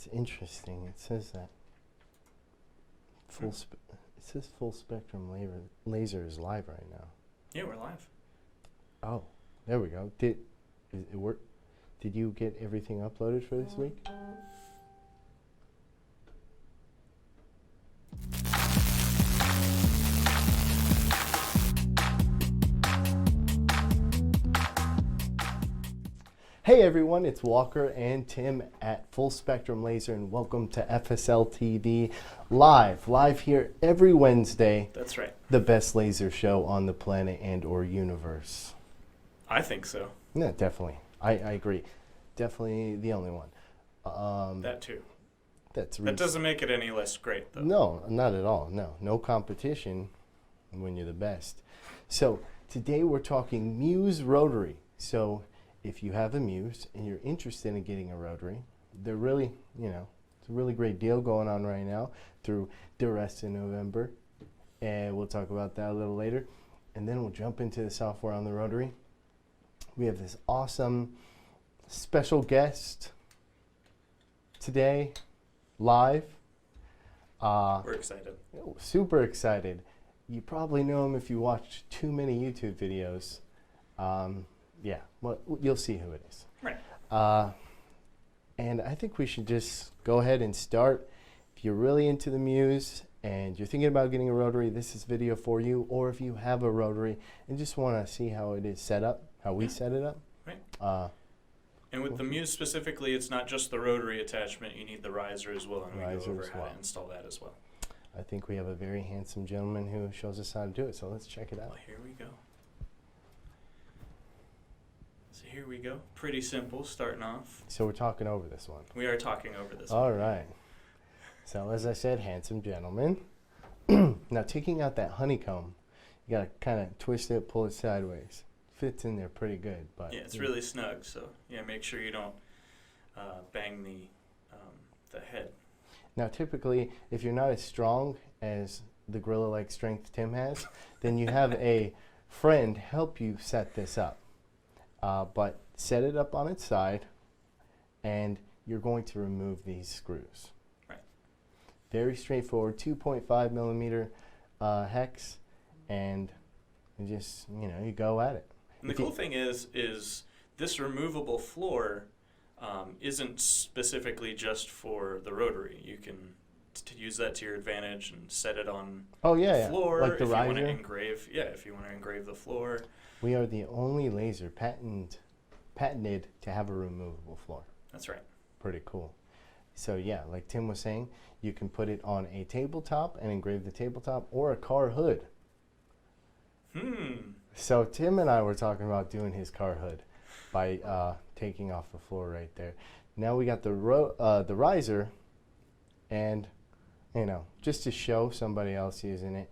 It's interesting. It says that it says full spectrum laser is live right now. Yeah, we're live. Oh, there we go. Did it work? Did you get everything uploaded for this week? Hey everyone, it's Walker and Tim at Full Spectrum Laser, and welcome to FSLtv live here every Wednesday. That's right. The best laser show on the planet and or universe. I think so. Yeah, definitely. I agree. Definitely the only one. That too. That doesn't make it any less great, though. No, not at all. No competition when you're the best. So today we're talking Muse Rotary. So if you have a Muse and you're interested in getting a Rotary, they're really, it's a really great deal going on right now through the rest of November. And we'll talk about that a little later. And then we'll jump into the software on the Rotary. We have this awesome special guest today, live. We're excited. Super excited. You probably know him if you watched too many YouTube videos. Yeah, well, you'll see who it is. Right. And I think we should just go ahead and start. If you're really into the Muse and you're thinking about getting a Rotary, this is video for you. Or if you have a Rotary and just want to see how it is set up, how we set it up. Right. And with the Muse specifically, it's not just the Rotary attachment. You need the riser as well, and we go over how to install that as well. I think we have a very handsome gentleman who shows us how to do it, so let's check it out. Well, here we go. So here we go. Pretty simple, starting off. So we're talking over this one. We are talking over this All one. right. So as I said, handsome gentleman. Now taking out that honeycomb, you gotta kind of twist it, pull it sideways. Fits in there pretty good, but yeah, it's really snug. So yeah, make sure you don't bang the head. Now typically, if you're not as strong as the gorilla-like strength Tim has, then you have a friend help you set this up. But set it up on its side, and you're going to remove these screws. Right. Very straightforward, 2.5 millimeter hex, and you just, you go at it. And the cool thing is this removable floor isn't specifically just for the Rotary. You can use that to your advantage and set it on the floor. Like the if riser? you want to engrave. Yeah, if you want to engrave the floor. We are the only laser patented to have a removable floor. That's right. Pretty cool. So yeah, like Tim was saying, you can put it on a tabletop and engrave the tabletop, or a car hood. So Tim and I were talking about doing his car hood by taking off the floor right there. Now we got the riser, and just to show somebody else using it,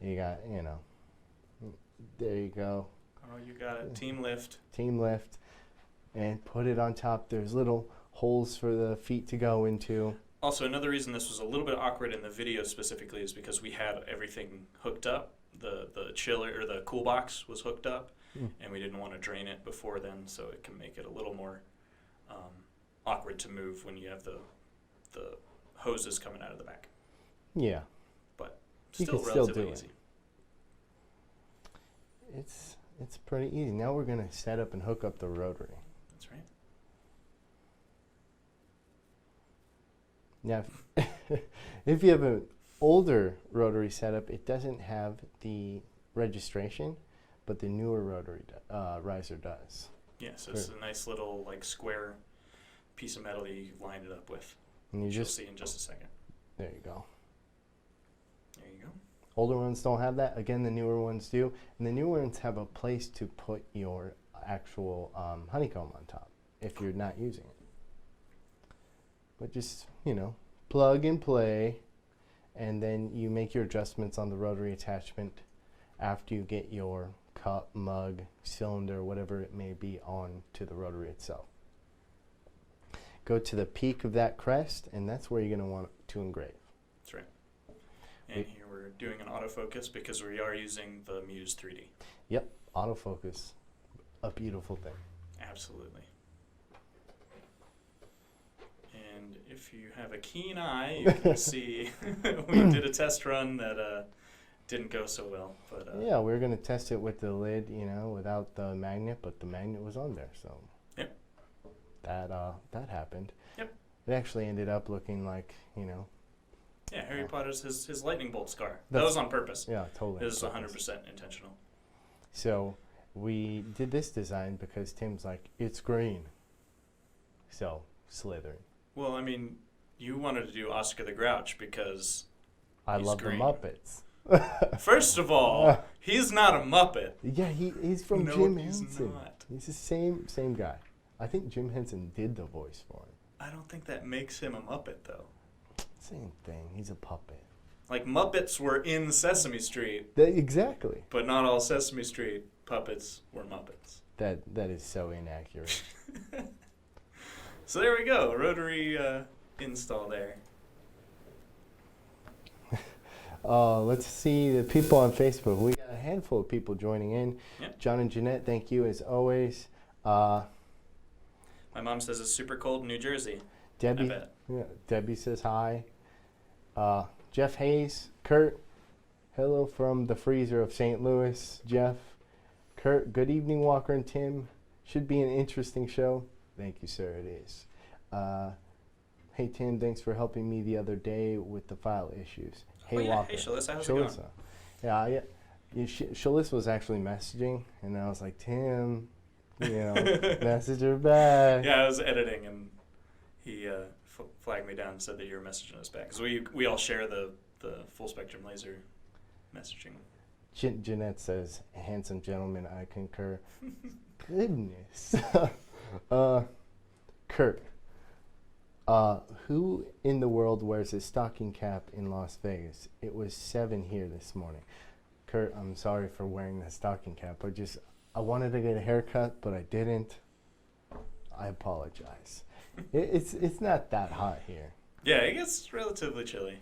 you got there you go. Oh, you got it. Team lift. Team lift, and put it on top. There's little holes for the feet to go into. Also, another reason this was a little bit awkward in the video specifically is because we had everything hooked up. The chiller or the cool box was hooked up, and we didn't want to drain it before then, so it can make it a little more awkward to move when you have the hoses coming out of the back. Yeah, but you still can relatively do easy. It's pretty easy. Now we're gonna set up and hook up the Rotary. That's right. Now, if you have an older Rotary setup, it doesn't have the registration, but the newer Rotary riser does. Yeah, so it's a nice little square piece of metal that you line it up with. And you You'll see in just a second. There you go. There you go. Older ones don't have that. Again, the newer ones do. And the newer ones have a place to put your actual honeycomb on top if you're not using it. But just, plug and play, and then you make your adjustments on the Rotary attachment after you get your cup, mug, cylinder, whatever it may be, on to the Rotary itself. Go to the peak of that crest, and that's where you're going to want to engrave. That's right. And here we're doing an autofocus because we are using the Muse 3D. Yep, autofocus, a beautiful thing. Absolutely. And if if you have a keen eye, you can see we did a test run that didn't go so well. But yeah, we were going to test it with the lid, you know, without the magnet, but the magnet was on there, so yep. that happened. Yep. It actually ended up looking like, you know. Yeah, Harry Potter's his lightning bolt scar. That was on purpose. Yeah, totally. It was 100% intentional. So we did this design because Tim's like, it's green. So, Slytherin. Well, I mean, you wanted to do Oscar the Grouch because I he's love green. the Muppets. First of all, he's not a Muppet. Yeah, he's from No, Jim he's Henson. not. He's the same guy. I think Jim Henson did the voice for him. I don't think that makes him a Muppet, though. Same thing. He's a puppet. Like, Muppets were in Sesame Street, Exactly. but not all Sesame Street puppets were Muppets. That is so inaccurate. So there we go, rotary install there. Let's see the people on Facebook. We got a handful of people joining in. Yep. John and Jeanette, thank you as always. My mom says it's super cold in New Jersey. Debbie, I bet. yeah, Debbie says hi. Jeff Hayes, Kurt, hello from the freezer of St. Louis. Jeff, Kurt, good evening, Walker and Tim. Should be an interesting show. Thank you, sir. It is. Hey, Tim, thanks for helping me the other day with the file issues. Hey, Oh, yeah. Walker. Hey, Shalissa, how's it going? Yeah, Shalissa was actually messaging, and I was like, Tim, you know, message her back. Yeah, I was editing, and he flagged me down and said that you were messaging us back. Because we all share the full spectrum laser messaging. Jeanette says, handsome gentleman, I concur. Goodness. Kurt, who in the world wears a stocking cap in Las Vegas? It was 7 here this morning. Kurt, I'm sorry for wearing the stocking cap. I wanted to get a haircut, but I didn't. I apologize. It's not that hot here. Yeah, it gets relatively chilly.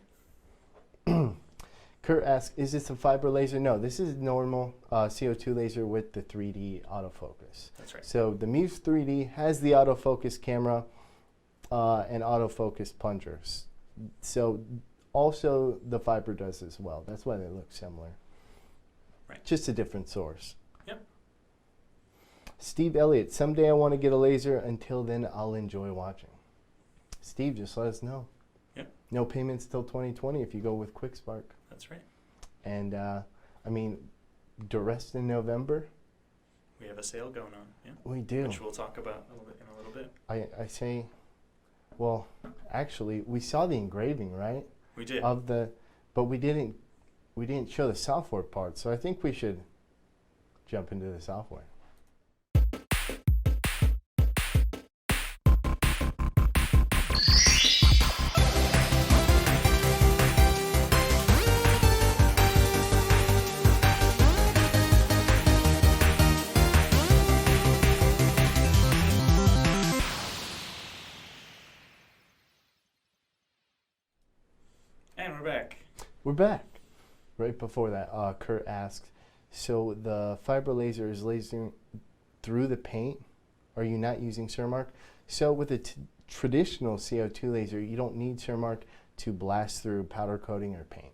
Kurt asks, is this a fiber laser? No, this is normal CO2 laser with the 3D autofocus. That's right. So the Muse 3D has the autofocus camera and autofocus plungers. So also the fiber does as well. That's why they look similar. Right. Just a different source. Yep. Steve Elliott, someday I want to get a laser. Until then, I'll enjoy watching. Steve, just let us know. Yep. No payments till 2020 if you go with QuickSpark. That's right. And, I mean, the rest in November. We have a sale going on. Yeah. We do. Which we'll talk about in a little bit. I say, well, actually, we saw the engraving, right? We did. But we didn't show the software part. So I think we should jump into the software. And we're back. We're back. Right before that, Kurt asked, so the fiber laser is lasering through the paint? Are you not using Surmark? So with a traditional CO2 laser, you don't need Surmark to blast through powder coating or paint.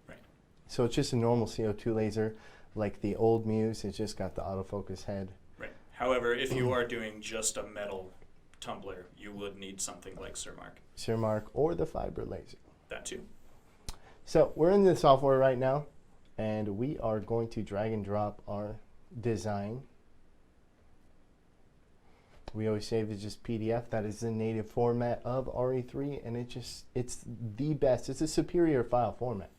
Right. So it's just a normal CO2 laser, like the old Muse. It's just got the autofocus head. Right. However, if you are doing just a metal tumbler, you would need something like Surmark. Surmark or the fiber laser. That too. So we're in the software right now, and we are going to drag and drop our design. We always save it just PDF. That is the native format of RE3, and it's the best. It's a superior file format.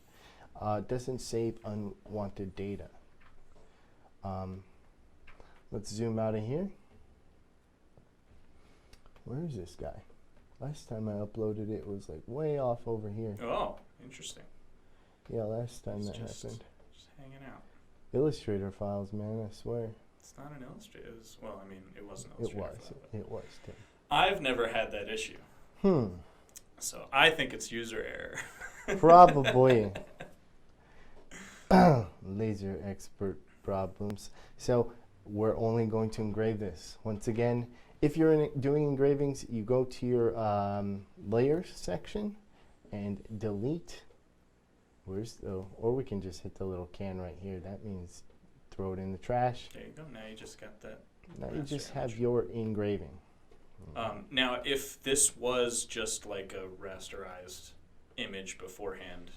It doesn't save unwanted data. Let's zoom out of here. Where is this guy? Last time I uploaded it was like way off over here. Oh, interesting. Yeah, last time It's that just happened. hanging out. Illustrator files, man, I swear. It's not an Illustrator. It was, well, I mean, it was an It Illustrator was. file, but It was, Tim. I've never had that issue. So I think it's user error. Probably. Laser expert problems. So we're only going to engrave this. Once again, if you're doing engravings, you go to your layers section and delete. Or we can just hit the little can right here. That means throw it in the trash. There you go. Now you just got that. Now you just raster have image. your engraving. Now, if this was just like a rasterized image beforehand,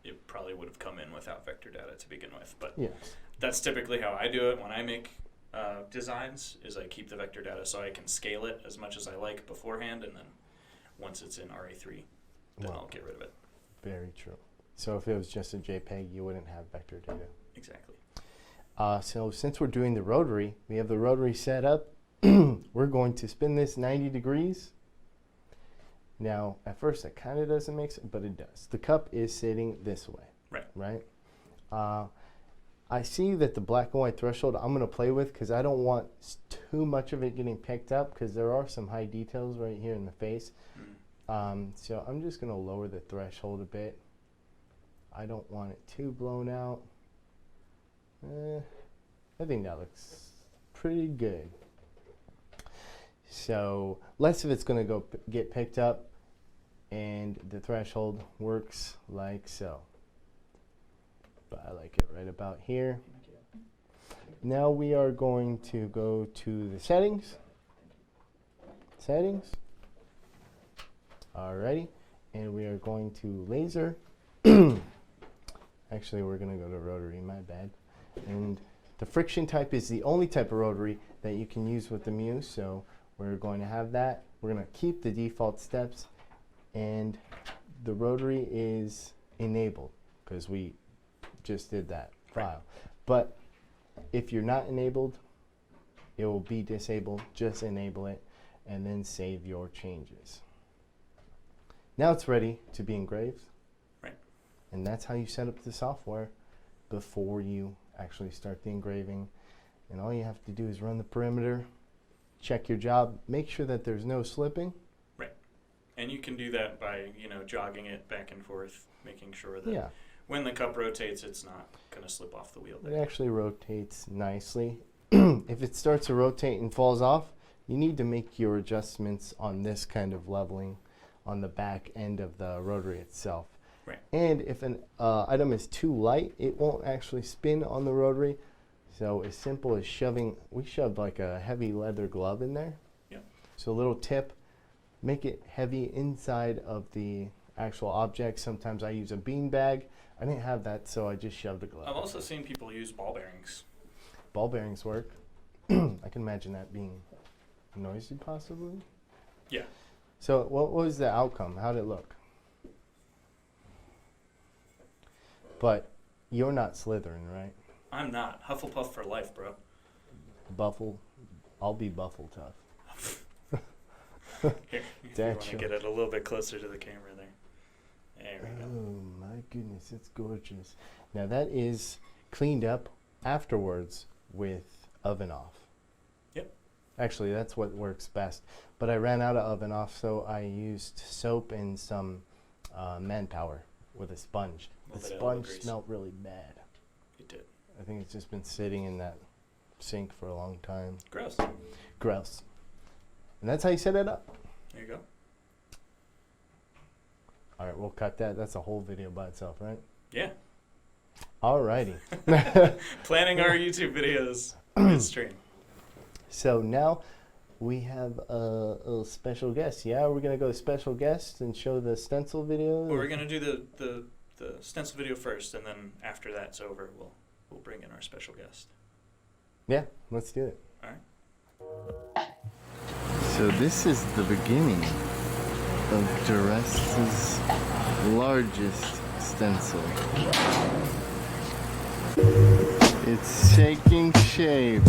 it probably would have come in without vector data to begin with. But Yes. that's typically how I do it when I make designs, is I keep the vector data so I can scale it as much as I like beforehand, and then once it's in RA3, then Wow. I'll get rid of it. Very true. So if it was just a JPEG, you wouldn't have vector data. Exactly. So since we're doing the rotary, we have the rotary set up. We're going to spin this 90 degrees. Now, at first, that kind of doesn't make sense, but it does. The cup is sitting this way. Right? I see that the black and white threshold I'm going to play with because I don't want too much of it getting picked up because there are some high details right here in the face. So I'm just going to lower the threshold a bit. I don't want it too blown out. I think that looks pretty good. So less of it's going to get picked up, and the threshold works like so. But I like it right about here. Now we are going to go to the settings. Alrighty, and we are going to laser. Actually, we're going to go to rotary, my bad. And the friction type is the only type of rotary that you can use with the Muse, so we're going to have that. We're going to keep the default steps, and the rotary is enabled because we just did that file. But if you're not enabled, it will be disabled. Just enable it and then save your changes. Now it's ready to be engraved. Right. And that's how you set up the software before you actually start the engraving. And all you have to do is run the perimeter, check your job, make sure that there's no slipping. Right. And you can do that by, jogging it back and forth, making sure that when the cup rotates, it's not going to slip off the wheel It there. actually rotates nicely. If it starts to rotate and falls off, you need to make your adjustments on this kind of leveling on the back end of the rotary itself. Right. And if an item is too light, it won't actually spin on the rotary. So as simple as we shoved like a heavy leather glove in there. Yep. So a little tip, make it heavy inside of the actual object. Sometimes I use a bean bag. I didn't have that, so I just shoved a glove. I've also seen people use ball bearings. Ball bearings work. I can imagine that being noisy possibly. Yeah. So what was the outcome? How did it look? But you're not Slytherin, right? I'm not. Hufflepuff for life, bro. Buffle. I'll be Buffle tough. Here, if you Dad want to joke. get it a little bit closer to the camera there. There we go. Oh my goodness, it's gorgeous. Now that is cleaned up afterwards with oven off. Yep. Actually, that's what works best. But I ran out of oven off, so I used soap and some manpower with a sponge. A The little bit of sponge elbow grease. smelled really bad. It did. I think it's just been sitting in that sink for a long time. Gross. Gross. And that's how you set it up. There you go. All right, we'll cut that. That's a whole video by itself, right? Yeah. Alrighty. Planning our YouTube videos midstream. So now we have a little special guest. Yeah, we're going to go to special guest and show the stencil video. Well, we're gonna do the stencil video first, and then after that's over, we'll bring in our special guest. Yeah, let's do it. All right. So this is the beginning of Durest's largest stencil. It's taking shape.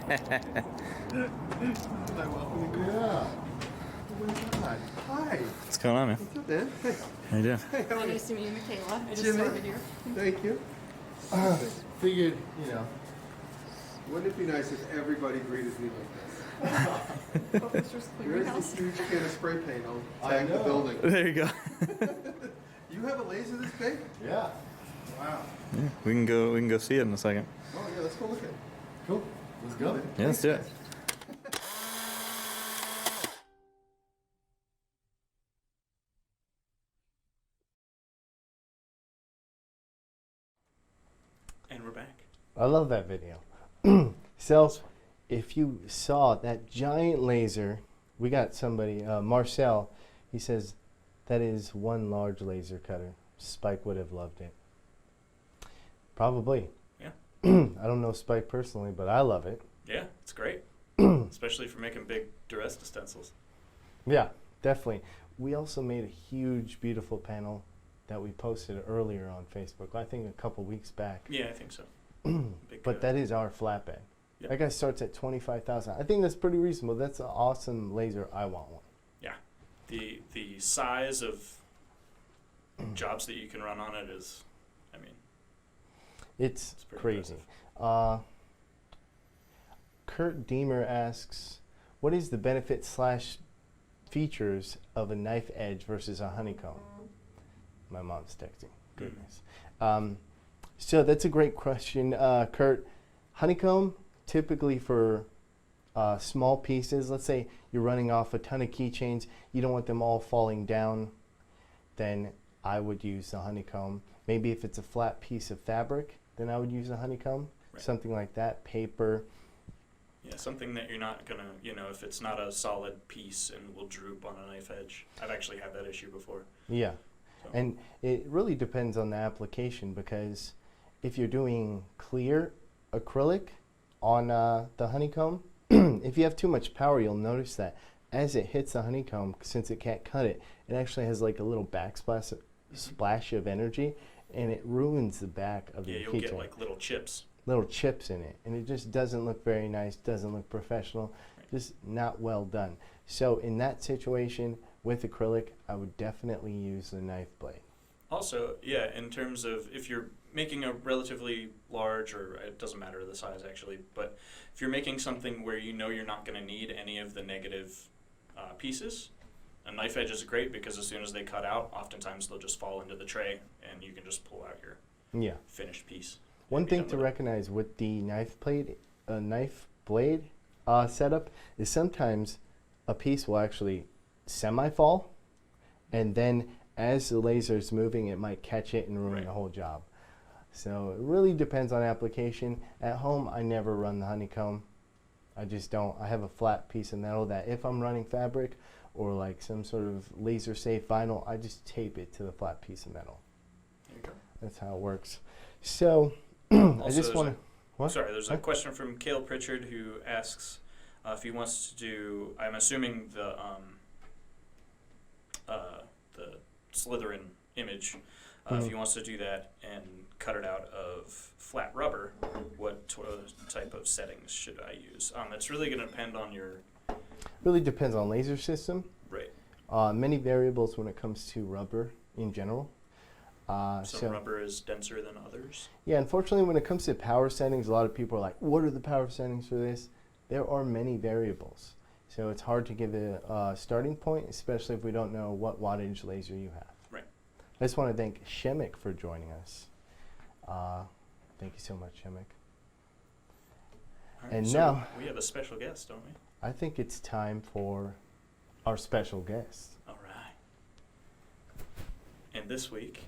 Yeah. Oh my God. Hi. What's going on, man? What's up, man? Hey. How you doing? Hey, how are you? Nice to meet you, Michaela. I just Jimmy. started here. Thank you. Figured, you know. Wouldn't it be nice if everybody greeted me like this? Oh, it's just clear Here's house. this huge can of spray paint. I'll I tag the know. building. There you go. You have a laser this big? Yeah. Wow. Yeah, we can go see it in a second. Oh yeah, let's go look at it. Cool. Let's go. Yeah, let's do it. And we're back. I love that video. So, if you saw that giant laser, we got somebody, Marcel, he says that is one large laser cutter. Spike would have loved it. Probably. Yeah. I don't know Spike personally, but I love it. Yeah, it's great. Especially for making big Duresta stencils. Yeah, definitely. We also made a huge, beautiful panel that we posted earlier on Facebook. I think a couple weeks back. Yeah, I think so. Big, But that is our flatbed. Yep. That guy starts at 25,000. I think that's pretty reasonable. That's an awesome laser. I want one. Yeah. The size of jobs that you can run on it is, I mean, It's pretty crazy. impressive. Kurt Deemer asks, what is the benefit / features of a knife edge versus a honeycomb? My mom's texting. Goodness. So that's a great question, Kurt. Honeycomb, typically for small pieces, let's say you're running off a ton of keychains, you don't want them all falling down, then I would use the honeycomb. Maybe if it's a flat piece of fabric, then I would use a honeycomb. Right. Something like that, paper. yeah, something that you're not gonna, if it's not a solid piece and will droop on a knife edge. I've actually had that issue before. Yeah. So. And it really depends on the application, because if you're doing clear acrylic on the honeycomb, if you have too much power, you'll notice that as it hits the honeycomb, since it can't cut it, it actually has like a little backsplash splash of energy, and it ruins the back of Yeah, your you'll keychain. get like little chips. Little chips in it, and it just doesn't look very nice, doesn't look professional, just not well done. So in that situation with acrylic, I would definitely use the knife blade. Also, yeah, in terms of if you're making a relatively large, or it doesn't matter the size actually, but if you're making something where you know you're not going to need any of the negative pieces, a knife edge is great, because as soon as they cut out, oftentimes they'll just fall into the tray and you can just pull out your Yeah. finished piece. One and be thing done to with it. recognize with the knife blade setup is sometimes a piece will actually semi-fall, and then as the laser is moving, it might catch it and ruin Right. the whole job. So it really depends on application. At home, I never run the honeycomb. I just don't. I have a flat piece of metal that if I'm running fabric or like some sort of laser safe vinyl, I just tape it to the flat piece of metal. There you go. That's how it works. So I Also, just want to. What? Sorry, there's a Huh? question from Cale Pritchard who asks if he wants to do, I'm assuming the Slytherin image, if he wants to do that and cut it out of flat rubber, what type of settings should I use? It's really going to depend on your... Really depends on laser system. Right. Many variables when it comes to rubber in general. Some rubber is denser than others. Yeah, unfortunately, when it comes to power settings, a lot of people are like, what are the power settings for this? There are many variables. So it's hard to give a starting point, especially if we don't know what wattage laser you have. Right. I just want to thank Shemek for joining us. Thank you so much, Shemek. All right, And so now- we have a special guest, don't we? I think it's time for our special guest. All right. And this week,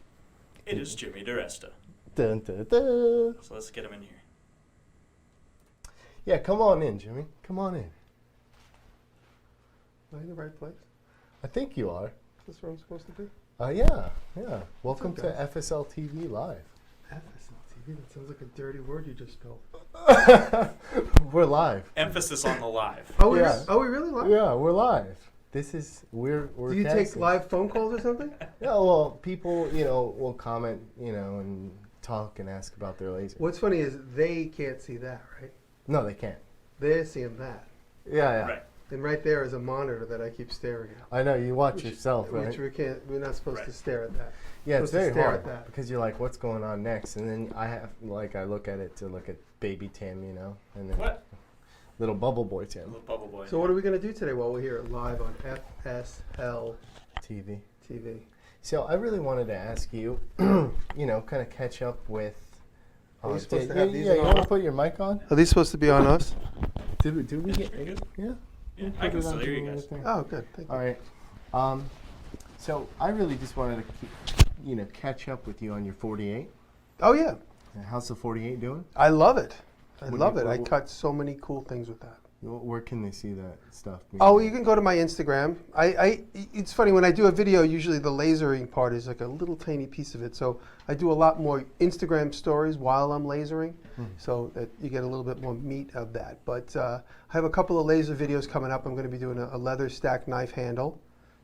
it is Jimmy Duresta. Dun, dun, dun. So let's get him in here. Yeah, come on in, Jimmy. Come on in. Am I in the right place? I think you are. Is this where I'm supposed to be? Yeah. Welcome up, to guys? FSLtv Live. FSLtv? That sounds like a dirty word you just spelled. We're live. Emphasis on the live. Oh, Yeah. Are we really live? Yeah, we're live. We're Do you take casting. live phone calls or something? Yeah, well, people, will comment, and talk and ask about their laser. What's funny is they can't see that, right? No, they can't. they're seeing that. Yeah. Right. And right there is a monitor that I keep staring at. I know, you watch yourself, right? Which we're not supposed to stare at that. Yeah, it's supposed to very stare hard at that. because you're like, what's going on next? And then I look at it to look at baby Tim, you know, and then What? little bubble boy Tim. Little bubble boy. So what are we going to do today while we're here live on FSLtv? TV. So I really wanted to ask you, you know, kind of catch up with. Are we supposed to have these you on? want to put your mic on? Are these supposed to be on us? Did we get? You're good? Yeah. Yeah, We'll I put can it still onto hear you the guys. thing. Oh, good. Thank you. All right. So I really just wanted to catch up with you on your 48. Oh, yeah. How's the 48 doing? I love it. I What do love you- it. I what- cut so many cool things with that. Where can they see that stuff? Oh, you can go to my Instagram. It's funny, when I do a video, usually the lasering part is like a little tiny piece of it. So I do a lot more Instagram stories while I'm lasering, so that you get a little bit more meat of that. But I have a couple of laser videos coming up. I'm going to be doing a leather stack knife handle.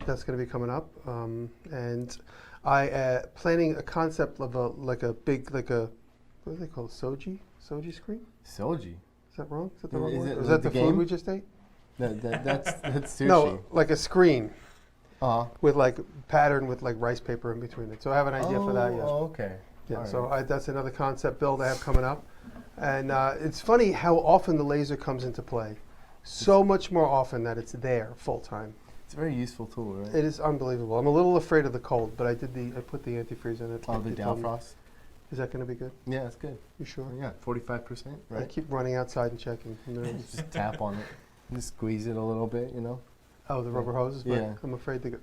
That's going to be coming up. And I planning a concept of what do they call it? Soji screen? Soji. Is that wrong? Is that the wrong Is word? it Or is like that the the food game? we just ate? That's sushi. No, like a screen Uh-huh. with like pattern with like rice paper in between it. So I have an idea for that yet. Oh, okay. Yeah, All so right. that's another concept build I have coming up. And it's funny how often the laser comes into play. So much more often that it's there full time. It's a very useful tool, right? It is unbelievable. I'm a little afraid of the cold, but I put the antifreeze in it. Oh, like the you told me. Dalfrost? Is that going to be good? Yeah, it's good. You sure? Yeah, 45%, I right? keep running outside and checking. Just tap on it. Just squeeze it a little bit, you know? Oh, the rubber hoses? But Yeah. I'm afraid to go.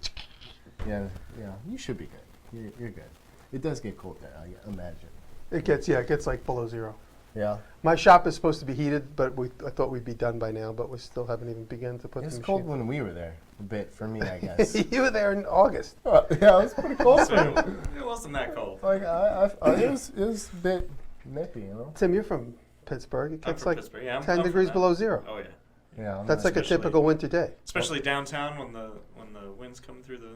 Yeah. You should be good. You're good. It does get cold there, I imagine. It gets like below zero. Yeah. My shop is supposed to be heated, but I thought we'd be done by now, but we still haven't even begun to put It was the cold machine. when we were there, a bit, for me, I guess. You were there in August. Yeah, it was pretty cold. So it wasn't that cold. Like, it was a bit nippy, you know? Tim, you're from Pittsburgh. It I'm gets from like Pittsburgh. Yeah, 10 I'm degrees from below that. zero. Oh yeah. Yeah. I'm That's not- like a Especially- typical winter day. Especially downtown when the winds come through the.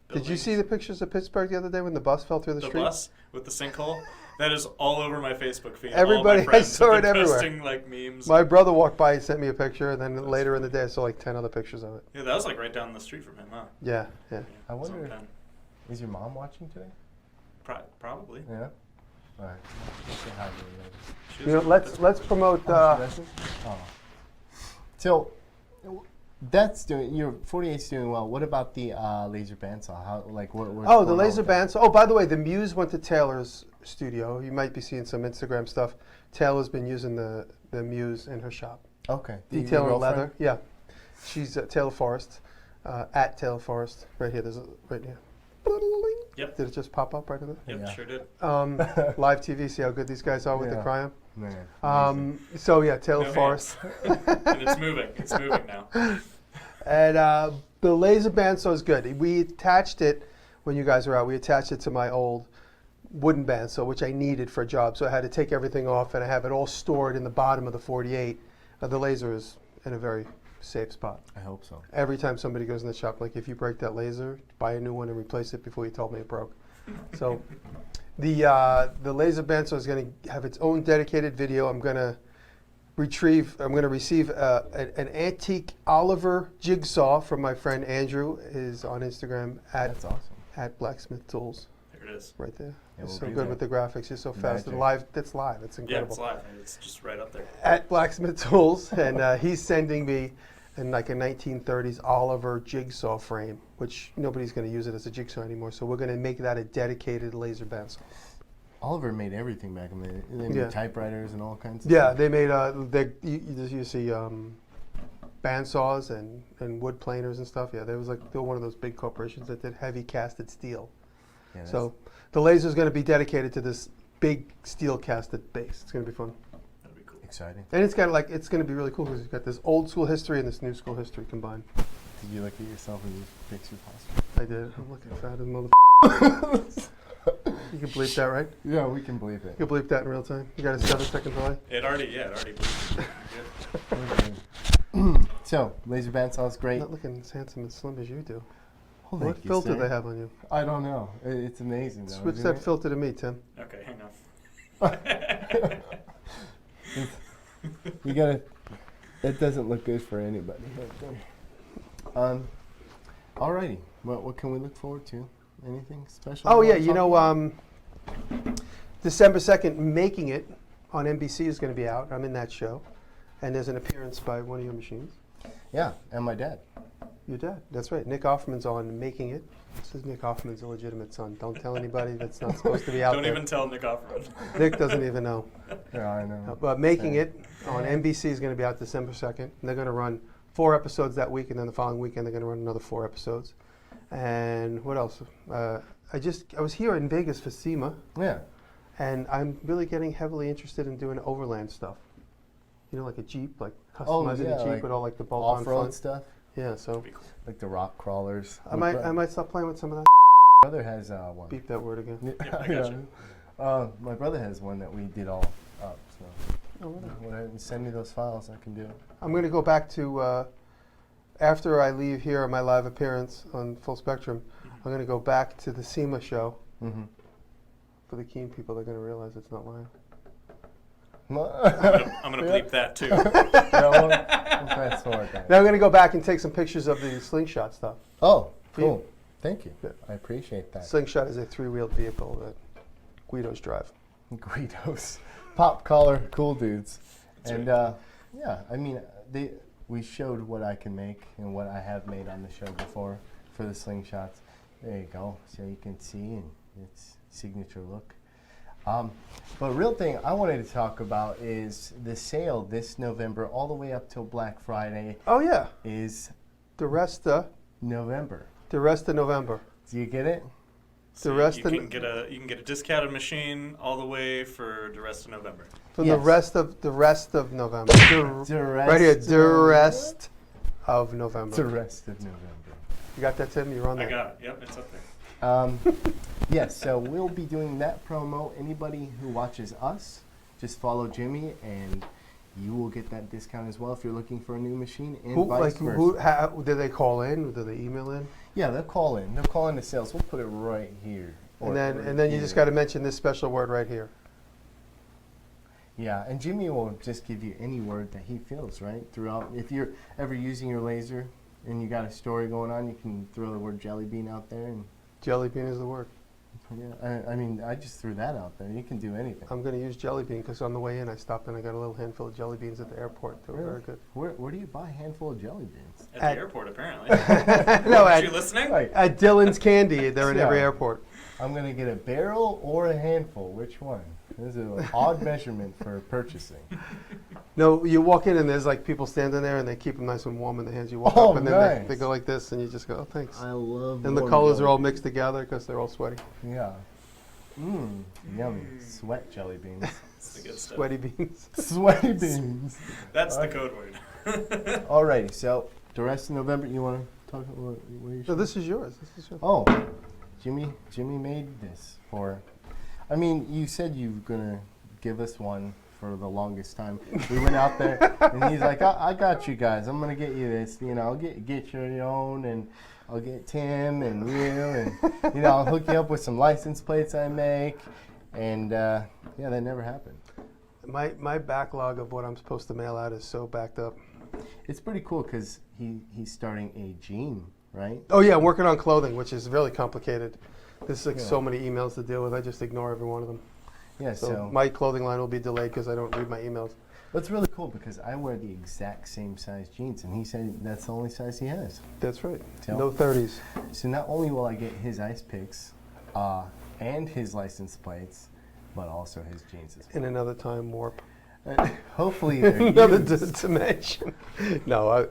Did you buildings. see the pictures of Pittsburgh the other day when the bus fell through the The street? bus with the sinkhole? That is all over my Facebook feed. Everybody- all my friends I saw have it been everywhere. posting, like memes. My brother walked by and sent me a picture, and then later in the day I saw like 10 other pictures of it. Yeah, that was like right down the street from him, huh? Yeah. Yeah, I wonder some if- pen. Is your mom watching today? Probably. Yeah. All right. Say hi to her later. She You know, was from let's Pittsburgh. promote. Oh, she doesn't? Oh. So that's doing your 48's doing well. What about the laser bandsaw? How what's Oh, the going on laser with that? bandsaw. Oh, by the way, the Muse went to Taylor's studio. You might be seeing some Instagram stuff. Taylor's been using the Muse in her shop. Okay. Detailing Your leather. girlfriend? Yeah. She's Taylor Forrest. At Taylor Forrest. Right here. There's a right here. Yep. Did it just pop up right in Yep, Yeah. sure did. there? Live TV. See how good these guys are with the Yeah. cryo. Man. So yeah, Taylor No Forrest. And it's moving. It's moving now. And the laser bandsaw is good. We attached it when you guys were out. We attached it to my old wooden bandsaw, which I needed for a job. So I had to take everything off, and I have it all stored in the bottom of the 48. The laser is in a very safe spot. I hope so. Every time somebody goes in the shop, like if you break that laser, buy a new one and replace it before you told me it broke. So the laser bandsaw is going to have its own dedicated video. I'm going to receive an antique Oliver jigsaw from my friend Andrew. Is on Instagram That's awesome. at Blacksmith Tools. There it is. Right there. Yeah, You're we'll so do good that. with the graphics. You're so fast and Magic. live. It's live. It's Yeah, incredible. it's live. It's just right up there. At Blacksmith Tools, and he's sending me like a 1930s Oliver jigsaw frame, which nobody's going to use it as a jigsaw anymore. So we're going to make that a dedicated laser bandsaw. Oliver made everything back in the day. They made Yeah. typewriters and all kinds of Yeah, stuff. they made you see bandsaws and wood planers and stuff. Yeah, they were one of those big corporations that did heavy casted steel. Yeah, So the laser is going to be dedicated to this big steel casted base. It's going to be fun. That'd be cool. exciting. And it's going to be really cool because it's got this old school history and this new school history combined. Did you look at yourself and you fix your posture? I did. I'm looking fat as a mother. You can bleep that, right? Yeah, we can believe it. You can bleep that in real time. You got a 7-second delay? It already blew. Good. So, laser bandsaw is great. Not looking as handsome and slim as you do. Oh, What thank you, filter sir. they have on you? I don't know. It's amazing, though. Switch isn't that it? filter to me, Tim. Okay, hang on. You gotta. It doesn't look good for anybody. Alrighty. What can we look forward to? Anything special? Oh you yeah, wanna you talk know, about? December 2nd, Making It on NBC is going to be out. I'm in that show, and there's an appearance by one of your machines. Yeah, and my dad. Your dad. That's right. Nick Offerman's on Making It. This is Nick Offerman's illegitimate son. Don't tell anybody that's not supposed to be out Don't there. even tell Nick Offerman. Nick doesn't even know. Yeah, I know. But Making It on NBC is going to be out December 2nd. And they're going to run 4 episodes that week, and then the following weekend they're going to run another 4 episodes. And what else? I was here in Vegas for SEMA, Yeah. and I'm really getting heavily interested in doing overland stuff. You know, like a Jeep, like customizing a Jeep like with all like the bolt-on off-road front. stuff, Yeah, so That'd be cool. like the rock crawlers. I might stop playing with some of that. My brother has one. Beep that word again. Yeah, I got you. My brother has one that we did all up. So Oh, really? go ahead and send me those files. I can do it. I'm going to go back to, after I leave here on my live appearance on Full Spectrum, I'm going to go back to the SEMA show. Mm-hmm. For the keen people, they're going to realize it's not lying. I'm gonna bleep that too. Fast forward that. Now I'm going to go back and take some pictures of the slingshot stuff. Oh, For you. cool. Thank you. Yeah. I appreciate that. Slingshot is a 3-wheeled vehicle that Guidos drive. Guidos, pop collar, cool dudes, That's and right. yeah, I mean, we showed what I can make and what I have made on the show before for the slingshots. There you go, so you can see and its signature look. But real thing I wanted to talk about is the sale this November, all the way up till Black Friday. Oh yeah, Is the rest of November. November. Do you get it? So The rest you of can get a discounted machine all the way for the rest of November. From Yes. the rest of November. The rest Right here, of the rest of November. The rest of November. You got that, Tim? You're on I there. got it. Yep, it's up there. Yes, so we'll be doing that promo. Anybody who watches us, just follow Jimmy, and you will get that discount as well if you're looking for a new machine, and Who, vice versa. do they call in? Or do they email in? Yeah, they'll call in. They'll call in the sales. We'll put it right here. And then you just got to mention this special word right here. Yeah, and Jimmy will just give you any word that he feels, right? Throughout. If you're ever using your laser and you got a story going on, you can throw the word jelly bean out there. And Jelly bean is the word. yeah, I mean, I just threw that out there. You can do anything. I'm going to use jelly bean because on the way in I stopped and I got a little handful of jelly beans at the airport. They were very good. Where do you buy a handful of jelly beans? At At- the airport, apparently. No, Are at, you listening? Right. at Dylan's Candy. They're in every Yeah. airport. I'm going to get a barrel or a handful. Which one? This is an odd measurement for purchasing. No, you walk in and there's like people standing there and they keep them nice and warm in the hands. You walk Oh, up and then nice. they go like this and you just go, oh, thanks. I love And the warm colors are jelly all mixed together because they're all sweaty. beans. Yeah. Yummy. Sweat jelly beans. That's the good stuff. Sweaty beans. Sweaty beans. That's the code word. Alrighty, so the rest of November, you want to talk about what you No, this is yours. This is yours. Oh, Jimmy made this for. I mean, you said you were gonna give us one for the longest time. We went out there, and he's like, "I got you guys. I'm gonna get you this. You know, I'll get your own, and I'll get Tim and you, and I'll hook you up with some license plates I make." And yeah, that never happened. My backlog of what I'm supposed to mail out is so backed up. It's pretty cool because he's starting a gene, right? Oh yeah, I'm working on clothing, which is really complicated. There's like Yeah. so many emails to deal with. I just ignore every one of them. Yeah. So So my clothing line will be delayed because I don't read my emails. that's really cool because I wear the exact same size jeans, and he said that's the only size he has. That's right. So- No 30s. So not only will I get his ice picks and his license plates, but also his jeans as In another time warp. well. Hopefully they're Another used. dimension. No,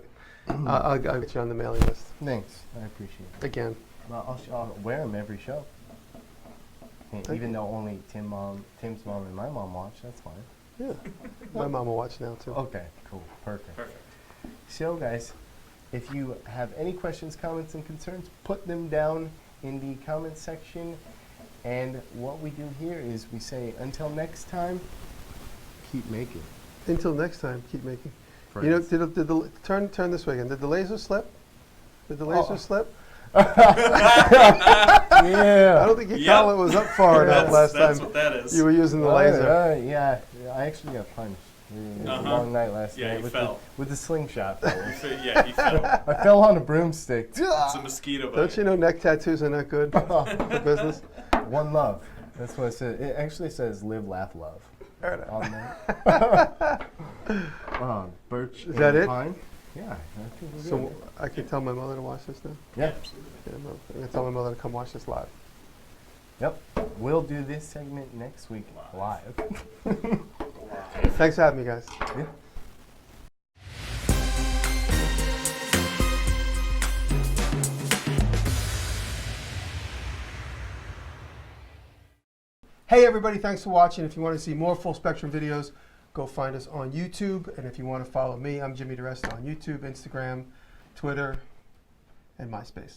I'll get you on the mailing list Thanks, I appreciate it. again. Well, I'll wear them every show. And Thank even you. though only Tim's mom and my mom watch, that's fine. Yeah. My mom will watch now too. Okay, cool, perfect. Perfect. So guys, if you have any questions, comments, and concerns, put them down in the comments section. And what we do here is we say, until next time, keep making. Until next time, keep making. Friends. You know, did the turn this way again? Did the laser slip? Did the laser Oh. slip? Yeah. I don't think your Yep. collar was up far enough last That's time. what that is. You were using the laser. Yeah, I actually got punched. It was a long night last Yeah, night you with fell. with the slingshot. fellas. Yeah, he fell. I fell on a broomstick. It's a mosquito bite. Don't you know neck tattoos are not good for business? One love. That's what it says. It actually says live, laugh, love. Fair enough. On there. Birch Is that and it? pine. Yeah, I think we're So good. I can tell my mother to watch this now? Yeah. Absolutely. Yeah, I'm going to tell my mother to come watch this live. Yep. We'll do this segment next week live. Thanks for having me, guys. Yeah. Hey everybody, thanks for watching. If you want to see more full spectrum videos, go find us on YouTube. And if you want to follow me, I'm Jimmy DeResta on YouTube, Instagram, Twitter, and MySpace.